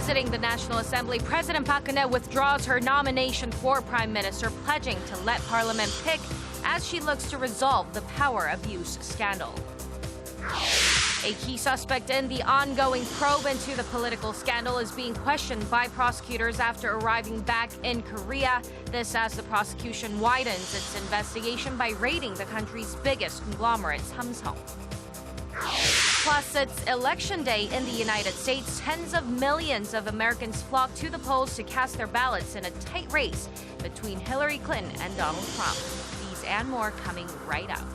Visiting the National Assembly, President Park Geun-hye withdraws her nomination for Prime Minister, pledging to let Parliament pick as she looks to resolve the power abuse scandal. A key suspect in the ongoing probe into the political scandal is being questioned by prosecutors after arriving back in Korea. This as the prosecution widens its investigation by raiding the country's biggest conglomerate, Samsung. Plus, it's Election Day in the United States. Tens of millions of Americans flock to the polls to cast their ballots in a tight race between Hillary Clinton and Donald Trump. These and more coming right up.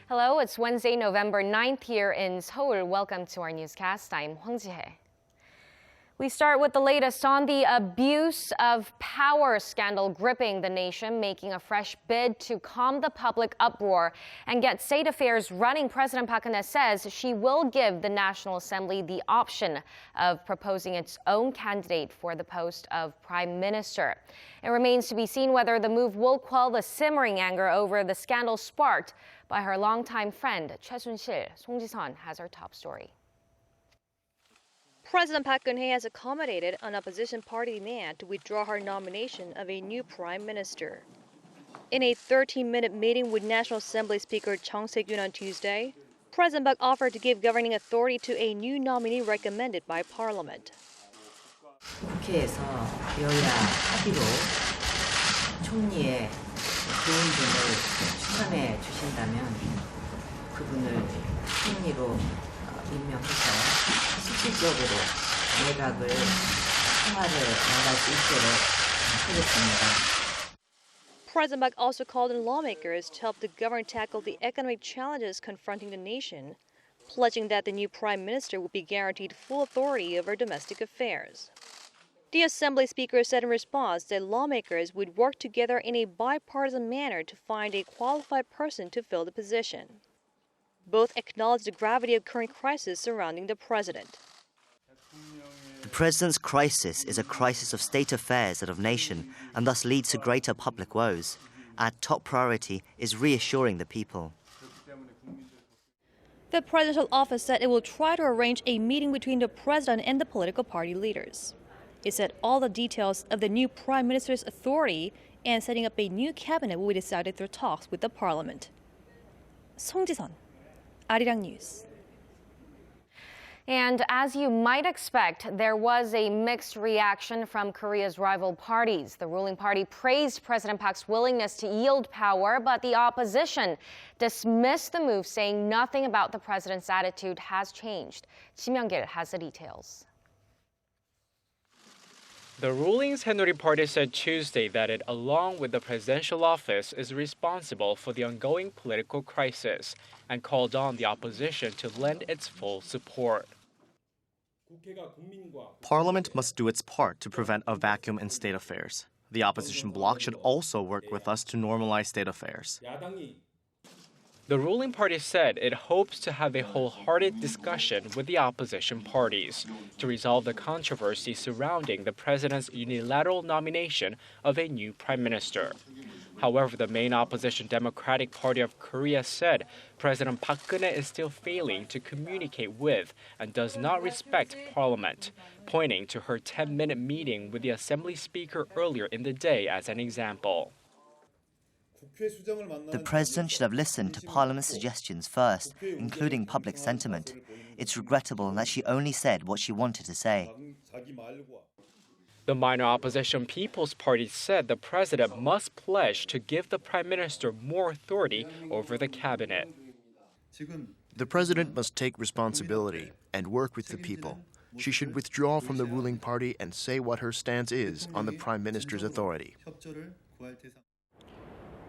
Hello, it's Wednesday, November 9th here in Seoul. Welcome to our newscast. I'm Hwang Ji-hye. We start with the latest on the abuse of power scandal gripping the nation, making a fresh bid to calm the public uproar and get state affairs running. President Park Geun-hye says she will give the National Assembly the option of proposing its own candidate for the post of Prime Minister. It remains to be seen whether the move will quell the simmering anger over the scandal sparked by her longtime friend, Choi Soon-sil. Song Ji-sun has our top story. President Park Geun-hye has accommodated an opposition party demand to withdraw her nomination of a new prime minister. In a 13-minute meeting with National Assembly Speaker Chung Se-kyun on Tuesday, President Park offered to give governing authority to a new nominee recommended by Parliament. 국회에서 여야 합의로 총리의 좋은 분을 추천해 주신다면 그분을 총리로 임명해서 실질적으로 내각을 생활을 나갈 수 있도록 하겠습니다. President Park also called on lawmakers to help the government tackle the economic challenges confronting the nation, pledging that the new prime minister will be guaranteed full authority over domestic affairs. The Assembly Speaker said in response that lawmakers would work together in a bipartisan manner to find a qualified person to fill the position. Both acknowledged the gravity of current crisis surrounding the president. The president's crisis is a crisis of state affairs and of nation, and thus leads to greater public woes. Our top priority is reassuring the people. The presidential office said it will try to arrange a meeting between the president and the political party leaders. It said all the details of the new prime minister's authority and setting up a new cabinet will be decided through talks with the parliament. Song Ji-sun, Arirang News. And as you might expect, there was a mixed reaction from Korea's rival parties. The ruling party praised President Park's willingness to yield power, but the opposition dismissed the move, saying nothing about the president's attitude has changed. Kim Young-gil has the details. The ruling Saenuri party said Tuesday that it, along with the presidential office, is responsible for the ongoing political crisis and called on the opposition to lend its full support. Parliament must do its part to prevent a vacuum in state affairs. The opposition bloc should also work with us to normalize state affairs. The ruling party said it hopes to have a wholehearted discussion with the opposition parties to resolve the controversy surrounding the president's unilateral nomination of a new prime minister. However, the main opposition Democratic Party of Korea said President Park Geun-hye is still failing to communicate with and does not respect Parliament, pointing to her 10-minute meeting with the Assembly Speaker earlier in the day as an example. The president should have listened to Parliament's suggestions first, including public sentiment. It's regrettable that she only said what she wanted to say. The minor opposition People's Party said the president must pledge to give the prime minister more authority over the cabinet. The president must take responsibility and work with the people. She should withdraw from the ruling party and say what her stance is on the prime minister's authority.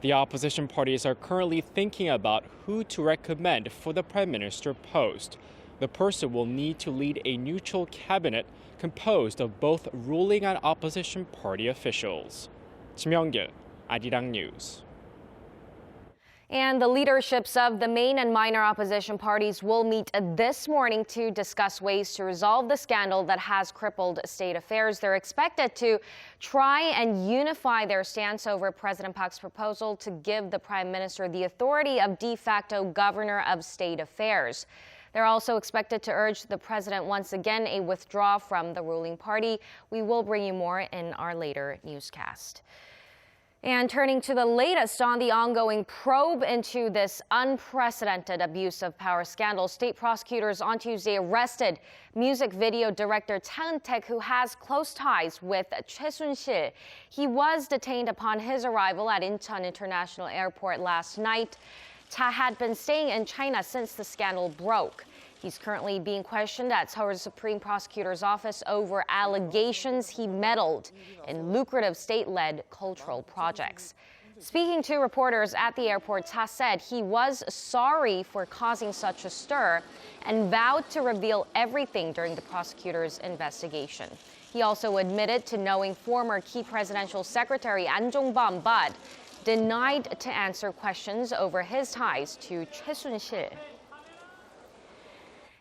The opposition parties are currently thinking about who to recommend for the prime minister post. The person will need to lead a neutral cabinet composed of both ruling and opposition party officials. Kim Young-gil, Arirang News. And the leaderships of the main and minor opposition parties will meet this morning to discuss ways to resolve the scandal that has crippled state affairs. They're expected to try and unify their stance over President Park's proposal to give the Prime Minister the authority of de facto governor of state affairs. They're also expected to urge the president once again a withdrawal from the ruling party. We will bring you more in our later newscast. And turning to the latest on the ongoing probe into this unprecedented abuse of power scandal, state prosecutors on Tuesday arrested music video director Cha Eun-taek, who has close ties with Choi Soon-sil. He was detained upon his arrival at Incheon International Airport last night. Cha had been staying in China since the scandal broke. He's currently being questioned at Seoul's Supreme Prosecutor's Office over allegations he meddled in lucrative state-led cultural projects. Speaking to reporters at the airport, Cha said he was sorry for causing such a stir and vowed to reveal everything during the prosecutor's investigation. He also admitted to knowing former key presidential secretary An Jong-bum, but denied to answer questions over his ties to Choi Soon-sil.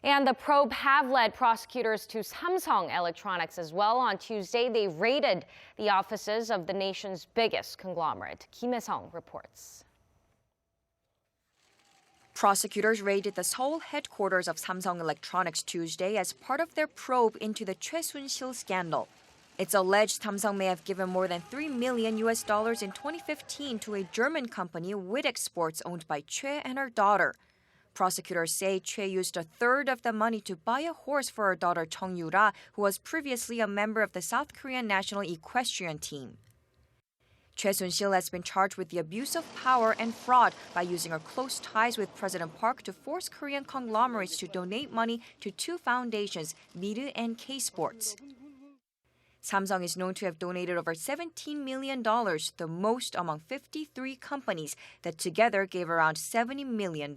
And the probe have led prosecutors to Samsung Electronics as well. On Tuesday, they raided the offices of the nation's biggest conglomerate. Kim Hae-sung reports. Prosecutors raided the Seoul headquarters of Samsung Electronics Tuesday as part of their probe into the Choi Soon-sil scandal. It's alleged Samsung may have given more than $3 million in 2015 to a German company, Wit Exports, owned by Choi and her daughter. Prosecutors say Choi used a third of the money to buy a horse for her daughter Chung Yu-ra, who was previously a member of the South Korean national equestrian team. Choi Soon-sil has been charged with the abuse of power and fraud by using her close ties with President Park to force Korean conglomerates to donate money to two foundations, Miru and K-Sports. Samsung is known to have donated over $17 million, the most among 53 companies that together gave around $70 million.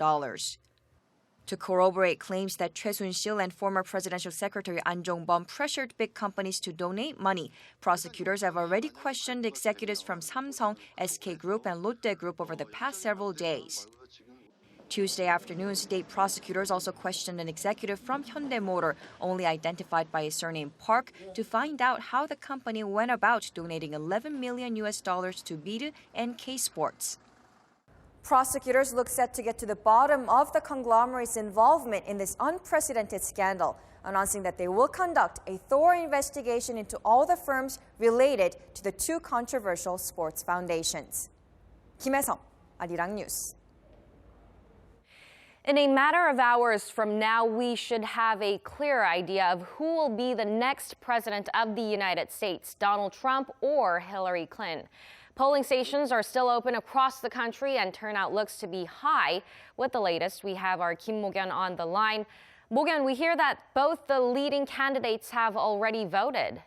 To corroborate claims that Choi Soon-sil and former presidential secretary An Jong-bum pressured big companies to donate money, prosecutors have already questioned executives from Samsung, SK Group, and Lotte Group over the past several days. Tuesday afternoon, state prosecutors also questioned an executive from Hyundai Motor, only identified by his surname Park, to find out how the company went about donating $11 million to Miru and K-Sports. Prosecutors look set to get to the bottom of the conglomerate's involvement in this unprecedented scandal, announcing that they will conduct a thorough investigation into all the firms related to the two controversial sports foundations. Kim Hae-sung, Arirang News. In a matter of hours from now, we should have a clear idea of who will be the next president of the United States, Donald Trump or Hillary Clinton. Polling stations are still open across the country and turnout looks to be high. With the latest, we have our Kim Mo-gyun on the line. Mo-gyun, we hear that both the leading candidates have already voted.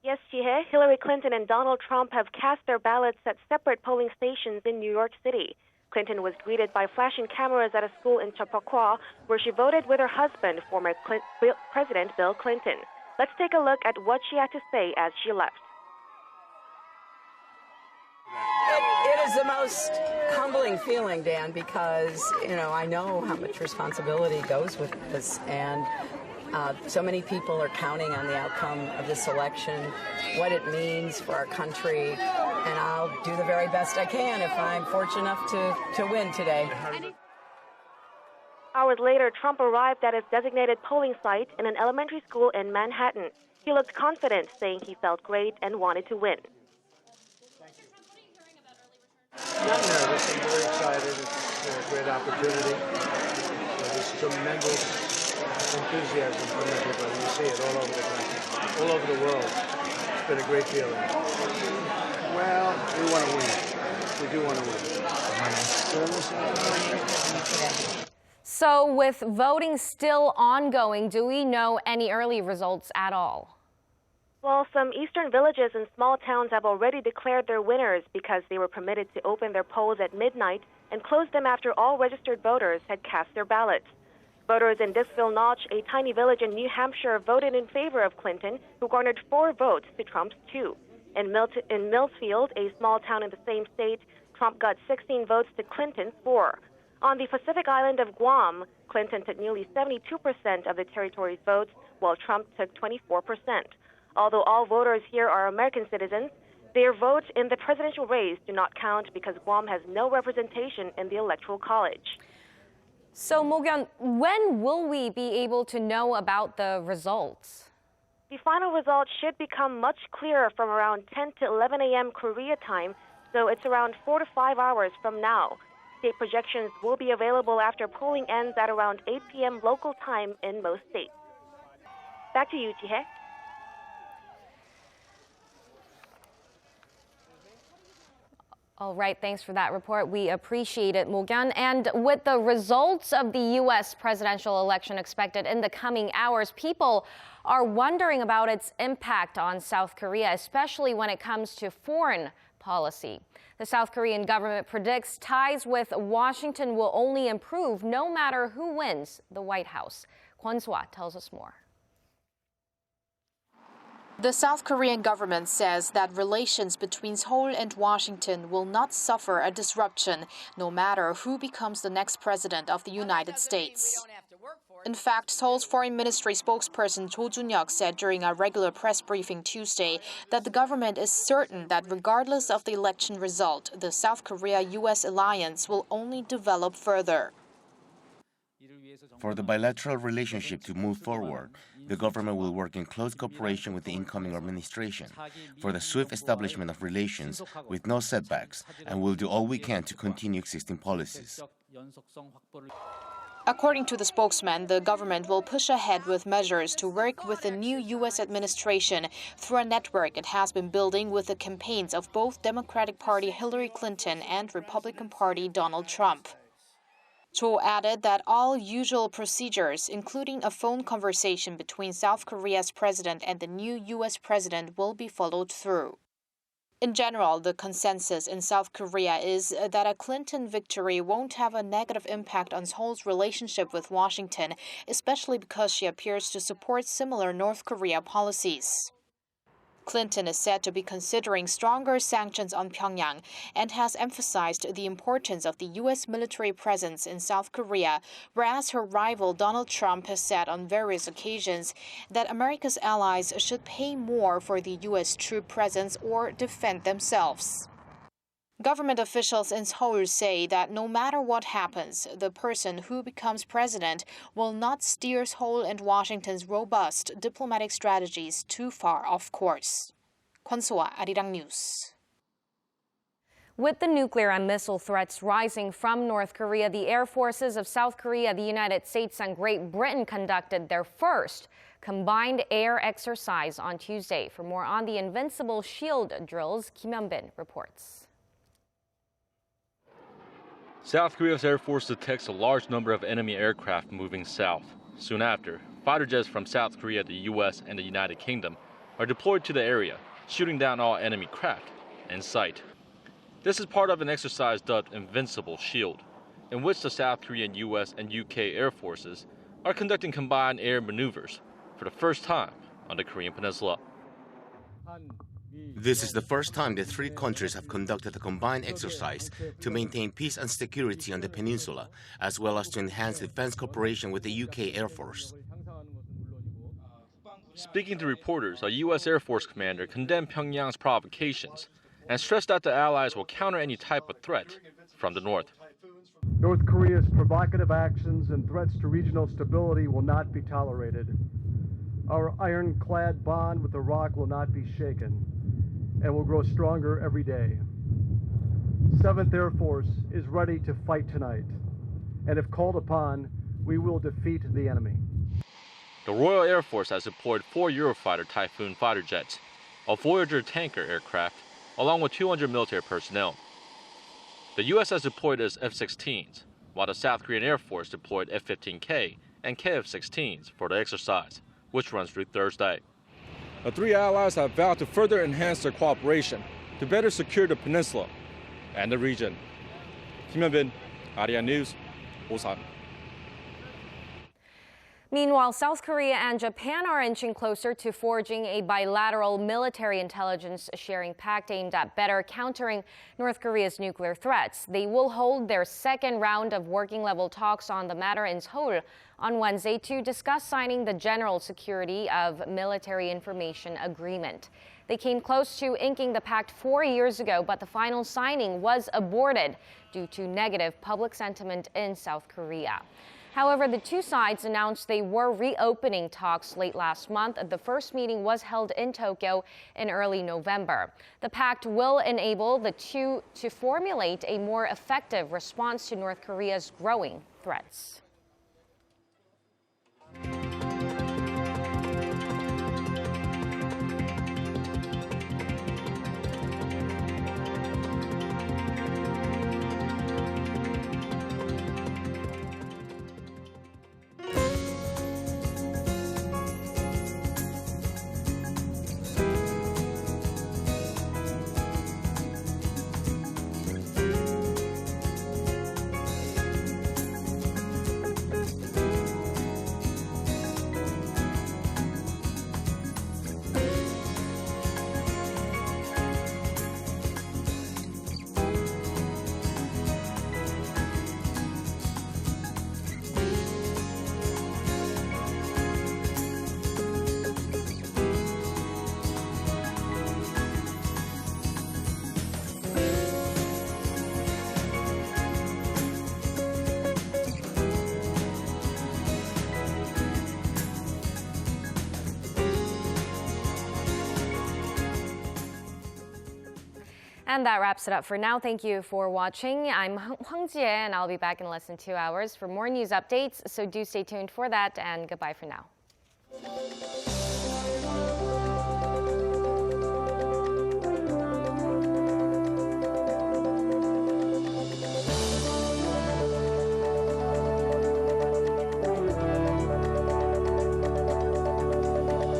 Yes, Ji-hye. Hillary Clinton and Donald Trump have cast their ballots at separate polling stations in New York City. Clinton was greeted by flashing cameras at a school in Chappaqua, where she voted with her husband, former President Bill Clinton. Let's take a look at what she had to say as she left. It is the most humbling feeling, Dan, because, I know how much responsibility goes with this, and so many people are counting on the outcome of this election, what it means for our country, and I'll do the very best I can if I'm fortunate enough to win today. Hours later, Trump arrived at his designated polling site in an elementary school in Manhattan. He looked confident, saying he felt great and wanted to win. I'm not nervous. I'm very excited. It's a great opportunity. There's tremendous enthusiasm from everybody. You see it all over the country, all over the world. It's been a great feeling. Well, we want to win. We do want to win. So with voting still ongoing, do we know any early results at all? Well, some eastern villages and small towns have already declared their winners because they were permitted to open their polls at midnight and close them after all registered voters had cast their ballots. Voters in Dissville Notch, a tiny village in New Hampshire, voted in favor of Clinton, who garnered 4 votes to Trump's 2. In Millsfield, a small town in the same state, Trump got 16 votes to Clinton's 4. On the Pacific island of Guam, Clinton took nearly 72% of the territory's votes, while Trump took 24%. Although all voters here are American citizens, their votes in the presidential race do not count because Guam has no representation in the Electoral College. So, Mo-kyun, when will we be able to know about the results? The final results should become much clearer from around 10 to 11 a.m. Korea time, so it's around 4 to 5 hours from now. State projections will be available after polling ends at around 8 p.m. local time in most states. Back to you, Ji-hye. All right, thanks for that report. We appreciate it, Mo-kyun. And with the results of the U.S. presidential election expected in the coming hours, people are wondering about its impact on South Korea, especially when it comes to foreign policy. The South Korean government predicts ties with Washington will only improve no matter who wins the White House. Kwon Swa tells us more. The South Korean government says that relations between Seoul and Washington will not suffer a disruption, no matter who becomes the next president of the United States. In fact, Seoul's foreign ministry spokesperson Cho Jun-hyuk said during a regular press briefing Tuesday that the government is certain that regardless of the election result, the South Korea-U.S. alliance will only develop further. For the bilateral relationship to move forward, the government will work in close cooperation with the incoming administration for the swift establishment of relations with no setbacks, and will do all we can to continue existing policies. According to the spokesman, the government will push ahead with measures to work with the new U.S. administration through a network it has been building with the campaigns of both Democratic Party Hillary Clinton and Republican Party Donald Trump. Cho added that all usual procedures, including a phone conversation between South Korea's president and the new U.S. president, will be followed through. In general, the consensus in South Korea is that a Clinton victory won't have a negative impact on Seoul's relationship with Washington, especially because she appears to support similar North Korea policies. Clinton is said to be considering stronger sanctions on Pyongyang and has emphasized the importance of the U.S. military presence in South Korea, whereas her rival Donald Trump has said on various occasions that America's allies should pay more for the U.S. troop presence or defend themselves. Government officials in Seoul say that no matter what happens, the person who becomes president will not steer Seoul and Washington's robust diplomatic strategies too far off course. Kwon So-ah, Arirang News. With the nuclear and missile threats rising from North Korea, the air forces of South Korea, the United States, and Great Britain conducted their first combined air exercise on Tuesday. For more on the Invincible Shield drills, Kim Hyun-bin reports. South Korea's Air Force detects a large number of enemy aircraft moving south. Soon after, fighter jets from South Korea, the U.S., and the United Kingdom are deployed to the area, shooting down all enemy craft in sight. This is part of an exercise dubbed Invincible Shield, in which the South Korean, U.S., and U.K. Air Forces are conducting combined air maneuvers for the first time on the Korean Peninsula. This is the first time the three countries have conducted a combined exercise to maintain peace and security on the peninsula, as well as to enhance defense cooperation with the UK Air Force. Speaking to reporters, a U.S. Air Force commander condemned Pyongyang's provocations and stressed that the allies will counter any type of threat from the north. North Korea's provocative actions and threats to regional stability will not be tolerated. Our ironclad bond with Iraq will not be shaken and will grow stronger every day. 7th Air Force is ready to fight tonight, and if called upon, we will defeat the enemy. The Royal Air Force has deployed 4 Eurofighter Typhoon fighter jets, a Voyager tanker aircraft, along with 200 military personnel. The U.S. has deployed its F-16s, while the South Korean Air Force deployed F-15K and KF-16s for the exercise, which runs through Thursday. The three allies have vowed to further enhance their cooperation to better secure the peninsula and the region. Kim Hyun-bin, Arirang News, Busan. Meanwhile, South Korea and Japan are inching closer to forging a bilateral military intelligence sharing pact aimed at better countering North Korea's nuclear threats. They will hold their second round of working-level talks on the matter in Seoul on Wednesday to discuss signing the General Security of Military Information Agreement. They came close to inking the pact 4 years ago, but the final signing was aborted due to negative public sentiment in South Korea. However, the two sides announced they were reopening talks late last month. The first meeting was held in Tokyo in early November. The pact will enable the two to formulate a more effective response to North Korea's growing threats. And that wraps it up for now. Thank you for watching. I'm Hwang Jie, and I'll be back in less than 2 hours for more news updates. So do stay tuned for that, and goodbye for now.